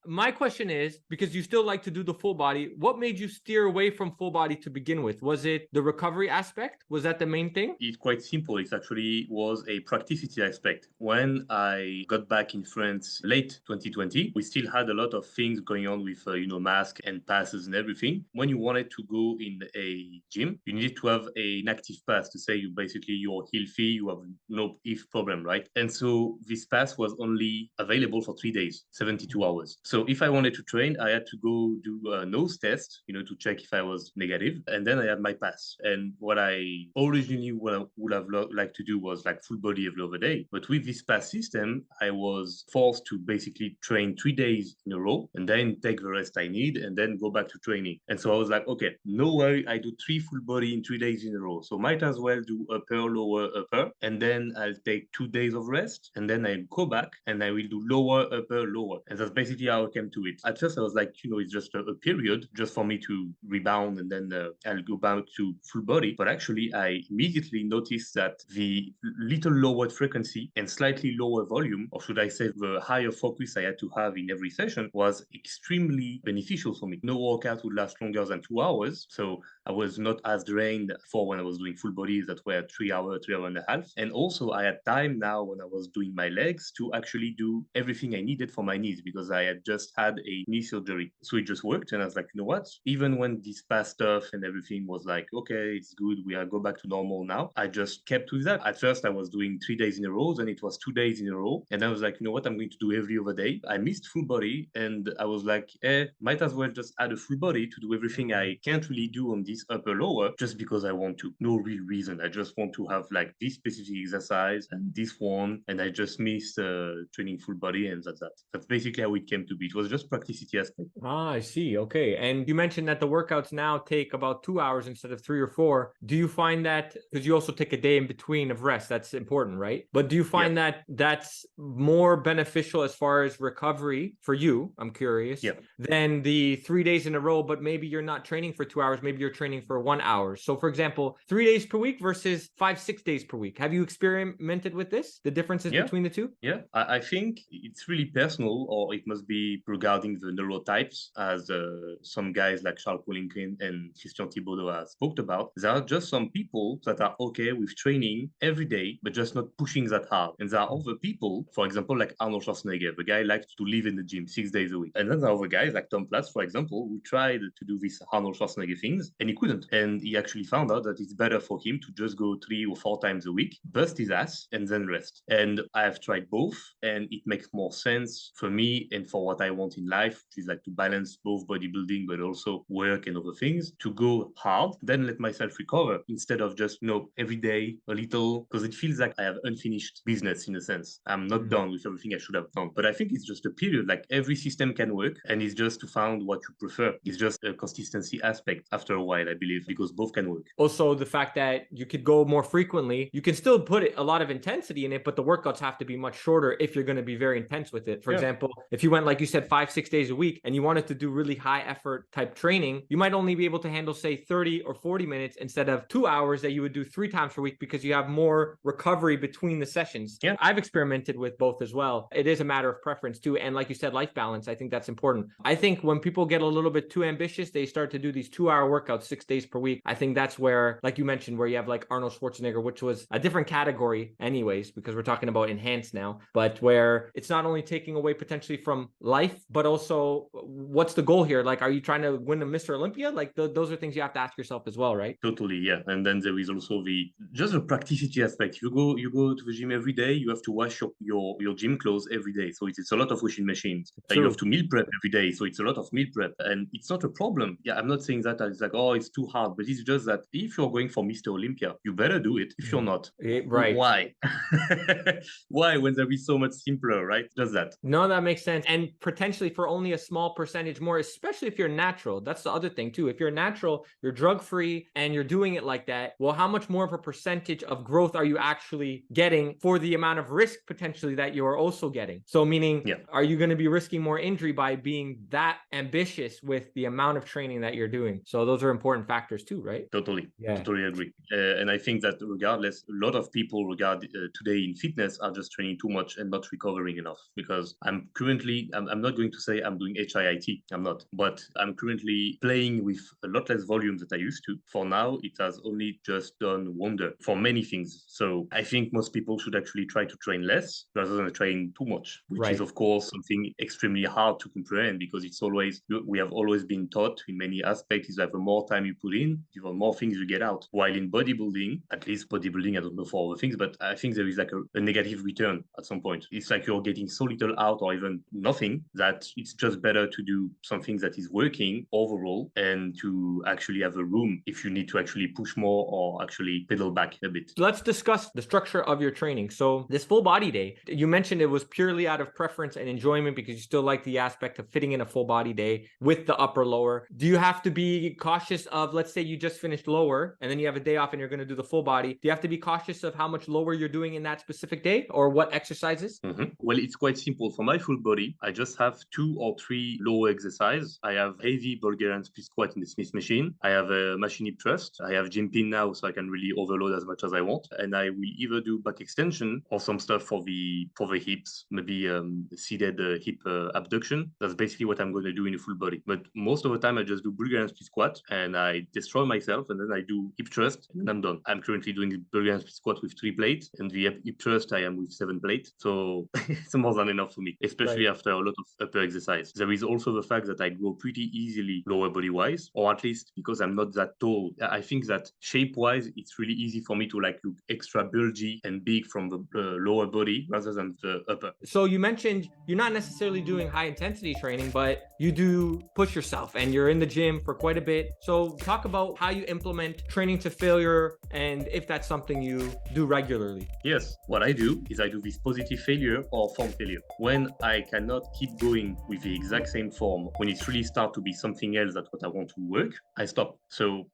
my question is, because you still like to do the full body, what made you steer away from full body to begin with? Was it the recovery aspect? Was that the main thing? It's quite simple. It actually was a practicity aspect. When I got back in France late 2020, we still had a lot of things going on with, mask and passes and everything. When you wanted to go in a gym, you needed to have an active pass to say you're healthy, you have no if problem, right? And so this pass was only available for 3 days, 72 hours. So if I wanted to train, I had to go do a nose test, to check if I was negative. And then I had my pass. And what I originally would have liked to do was like full body every other day. But with this pass system, I was forced to basically train 3 days in a row and then take the rest I need and then go back to training. And so I was like, okay, no worry, I do 3 full body in 3 days in a row. So might as well do upper, lower, upper. And then I'll take 2 days of rest. And then I'll go back and I will do lower, upper, lower. And that's basically how I came to it. At first, I was like, it's just a period just for me to rebound and then I'll go back to full body. But actually, I immediately noticed that the little lower frequency and slightly lower volume, or should I say the higher focus I had to have in every session, was extremely beneficial for me. No workout would last longer than 2 hours. So I was not as drained for when I was doing full bodies that were 3 hours, 3 hours and a half. And also I had time now when I was doing my legs to actually do everything I needed for my knees because I had just had a knee surgery. So it just worked. And I was like, you know what? Even when this past stuff and everything was like, okay, it's good, we are go back to normal now, I just kept with that. At first I was doing 3 days in a row, then it was 2 days in a row. And I was like, you know what? I'm going to do every other day. I missed full body and I was like, might as well just add a full body to do everything I can't really do on this upper lower just because I want to. No real reason. I just want to have like this specific exercise and this one. And I just missed training full body and that's that. That's basically how it came to be. It was just practicity aspect. Ah, I see. Okay. And you mentioned that the workouts now take about 2 hours instead of 3 or 4. Do you find that, because you also take a day in between of rest, that's important, right? But do you find that that's more beneficial as far as recovery for you? I'm curious. Than the 3 days in a row, but maybe you're not training for 2 hours, maybe you're training for 1 hour. So for example, 3 days per week versus 5-6 days per week. Have you experimented with this? The differences between the two? Yeah, I think it's really personal, or it must be regarding the neurotypes, as some guys like Charles Poliquin and Christian Thibodeau have spoke about. There are just some people that are okay with training every day, but just not pushing that hard. And there are other people, for example, like Arnold Schwarzenegger, the guy likes to live in the gym 6 days a week. And then there are other guys like Tom Platz, for example, who tried to do this Arnold Schwarzenegger things and he couldn't. And he actually found out that it's better for him to just go 3 or 4 times a week, bust his ass, and then rest. And I have tried both, and it makes more sense for me and for what I want in life, which is like to balance both bodybuilding but also work and other things, to go hard, then let myself recover instead of just, every day a little, because it feels like I have unfinished business in a sense. I'm not done with everything I should have done. But I think it's just a period, like every system can work, and it's just to find what you prefer. It's just a consistency aspect after a while, I believe, because both can work. Also, the fact that you could go more frequently, you can still put a lot of intensity in it, but the workouts have to be much shorter if you're going to be very intense with it. For example, if you went, like you said, 5-6 days a week and you wanted to do really high effort type training, you might only be able to handle, say, 30 or 40 minutes instead of 2 hours that you would do 3 times per week because you have more recovery between the sessions. I've experimented with both as well. It is a matter of preference too. And like you said, life balance, I think that's important. I think when people get a little bit too ambitious, they start to do these 2-hour workouts 6 days per week. I think that's where, like you mentioned, where you have like Arnold Schwarzenegger, which was a different category anyways, because we're talking about enhanced now, but where it's not only taking away potentially from life, but also what's the goal here? Like, are you trying to win a Mr. Olympia? Like those are things you have to ask yourself as well, right? Totally, yeah. And then there is also the practicity aspect. You go to the gym every day, you have to wash your gym clothes every day. So it's a lot of washing machines. You have to meal prep every day. So it's a lot of meal prep. And it's not a problem. Yeah, I'm not saying that it's like, oh, it's too hard, but it's just that if you're going for Mr. Olympia, you better do it. If you're not, right? Why? Why when there is so much simpler, right? Just that. No, that makes sense. And potentially for only a small percentage more, especially if you're natural. That's the other thing too. If you're natural, you're drug-free and you're doing it like that, well, how much more of a percentage of growth are you actually getting for the amount of risk potentially that you're also getting? So meaning, are you going to be risking more injury by being that ambitious with the amount of training that you're doing? So those are important important factors too, right? Totally. Yeah. Totally agree. And I think that regardless, a lot of people today in fitness are just training too much and not recovering enough. Because I'm not going to say I'm doing HIIT. I'm not. But I'm currently playing with a lot less volume than I used to. For now, it has only just done wonder for many things. So I think most people should actually try to train less rather than train too much, which is, Right. of course, something extremely hard to comprehend because we have always been taught in many aspects is that the more time you put in, the more things you get out. While in bodybuilding, at least bodybuilding, I don't know for other things, but I think there is like a negative return at some point. It's like you're getting so little out or even nothing that it's just better to do something that is working overall and to actually have a room if you need to actually push more or actually pedal back a bit. Let's discuss the structure of your training. So this full body day, you mentioned it was purely out of preference and enjoyment because you still like the aspect of fitting in a full body day with the upper lower. Do you have to be cautious of, let's say you just finished lower and then you have a day off and you're going to do the full body. Do you have to be cautious of how much lower you're doing in that specific day or what exercises? Well, it's quite simple. For my full body, I just have 2 or 3 lower exercises. I have heavy Bulgarian split squat in the Smith machine. I have a machine hip thrust. I have gym pin now, so I can really overload as much as I want. And I will either do back extension or some stuff for the hips, maybe seated hip abduction. That's basically what I'm going to do in a full body. But most of the time, I just do Bulgarian split squat and I destroy myself, and then I do hip thrust, and I'm done. I'm currently doing the Bulgarian split squat with 3 plates, and the hip thrust I am with 7 plates. So it's more than enough for me, especially after a lot of upper exercise. There is also the fact that I grow pretty easily lower body wise, or at least because I'm not that tall. I think that shape wise, it's really easy for me to like look extra bulgy and big from the lower body rather than the upper. So you mentioned you're not necessarily doing high intensity training, but you do push yourself and you're in the gym for quite a bit. So talk about how you implement training to failure and if that's something you do regularly. Yes, what I do is I do this positive failure or form failure. When I cannot keep going with the exact same form, when it really starts to be something else that what I want to work, I stop. So